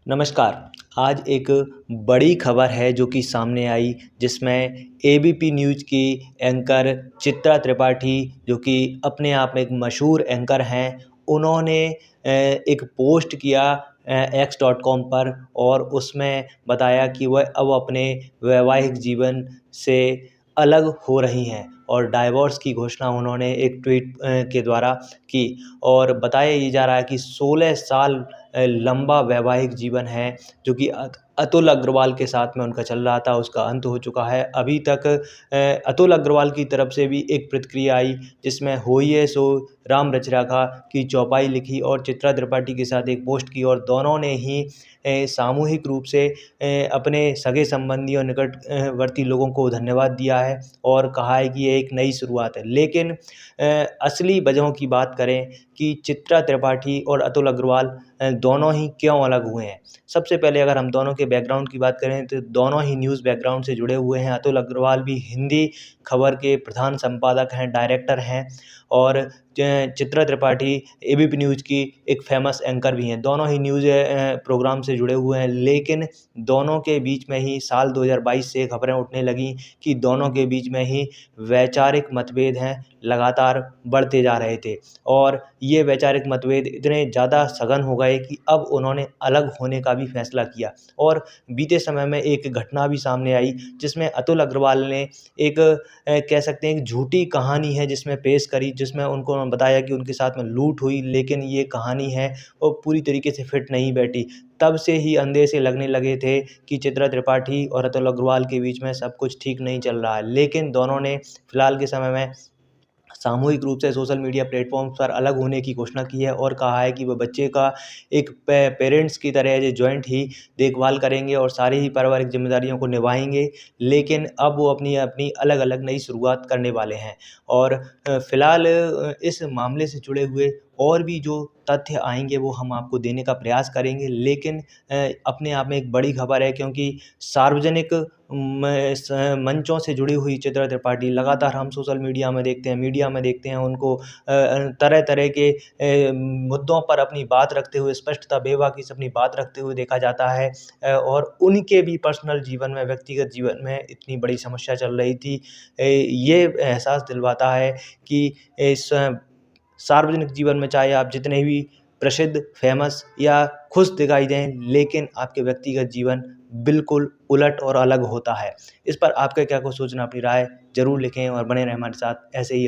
नमस्कार। आज एक बड़ी खबर है जो कि सामने आई, जिसमें एबीपी न्यूज़ की एंकर चित्रा त्रिपाठी, जो कि अपने आप में एक मशहूर एंकर हैं, उन्होंने एक पोस्ट किया x.com पर और उसमें बताया कि वह अब अपने वैवाहिक जीवन से अलग हो रही हैं और डाइवोर्स की घोषणा उन्होंने एक ट्वीट के द्वारा की। और बताया ये जा रहा है कि 16 साल लंबा वैवाहिक जीवन है, जो कि अतुल अग्रवाल के साथ में उनका चल रहा था, उसका अंत हो चुका है। अभी तक अतुल अग्रवाल की तरफ से भी एक प्रतिक्रिया आई, जिसमें होइए सो राम रच राखा की चौपाई लिखी और चित्रा त्रिपाठी के साथ एक पोस्ट की, और दोनों ने ही सामूहिक रूप से अपने सगे संबंधी और निकटवर्ती लोगों को धन्यवाद दिया है और कहा है कि ये एक नई शुरुआत है। लेकिन असली वजहों की बात करें कि चित्रा त्रिपाठी और अतुल अग्रवाल दोनों ही क्यों अलग हुए हैं। सबसे पहले अगर हम दोनों के बैकग्राउंड की बात करें तो दोनों ही न्यूज़ बैकग्राउंड से जुड़े हुए हैं। अतुल अग्रवाल भी हिंदी खबर के प्रधान संपादक हैं, डायरेक्टर हैं, और चित्रा त्रिपाठी एबीपी न्यूज़ की एक फेमस एंकर भी हैं। दोनों ही न्यूज़ प्रोग्राम से जुड़े हुए हैं, लेकिन दोनों के बीच में ही साल 2022 से खबरें उठने लगीं कि दोनों के बीच में ही वैचारिक मतभेद हैं, लगातार बढ़ते जा रहे थे। और ये वैचारिक मतभेद इतने ज़्यादा सघन हो गए कि अब उन्होंने अलग होने का भी फैसला किया। और बीते समय में एक घटना भी सामने आई, जिसमें अतुल अग्रवाल ने एक कह सकते हैं एक झूठी कहानी है जिसमें पेश करी, जिसमें उनको बताया कि उनके साथ में लूट हुई, लेकिन ये कहानी है वो पूरी तरीके से फिट नहीं बैठी। तब से ही अंदेशे लगने लगे थे कि चित्रा त्रिपाठी और अतुल अग्रवाल के बीच में सब कुछ ठीक नहीं चल रहा है। लेकिन दोनों ने फिलहाल के समय में सामूहिक रूप से सोशल मीडिया प्लेटफ़ॉर्म्स पर अलग होने की घोषणा की है और कहा है कि वह बच्चे का एक पेरेंट्स की तरह एज़ ए जॉइंट ही देखभाल करेंगे और सारी ही पारिवारिक ज़िम्मेदारियों को निभाएँगे। लेकिन अब वो अपनी अपनी अलग-अलग नई शुरुआत करने वाले हैं। और फ़िलहाल इस मामले से जुड़े हुए और भी जो तथ्य आएँगे वो हम आपको देने का प्रयास करेंगे। लेकिन अपने आप में एक बड़ी खबर है, क्योंकि सार्वजनिक मंचों से जुड़ी हुई चित्रा त्रिपाठी लगातार हम सोशल मीडिया में देखते हैं, मीडिया में देखते हैं उनको तरह-तरह के मुद्दों पर अपनी बात रखते हुए, स्पष्टता बेबाकी से अपनी बात रखते हुए देखा जाता है। और उनके भी पर्सनल जीवन में, व्यक्तिगत जीवन में इतनी बड़ी समस्या चल रही थी। ये एहसास दिलवाता है कि सार्वजनिक जीवन में चाहे आप जितने भी प्रसिद्ध, फ़ेमस या खुश दिखाई दें, लेकिन आपके व्यक्तिगत जीवन बिल्कुल उलट और अलग होता है। इस पर आपका क्या कुछ सोचना, अपनी राय ज़रूर लिखें और बने रहें हमारे साथ ऐसे ही।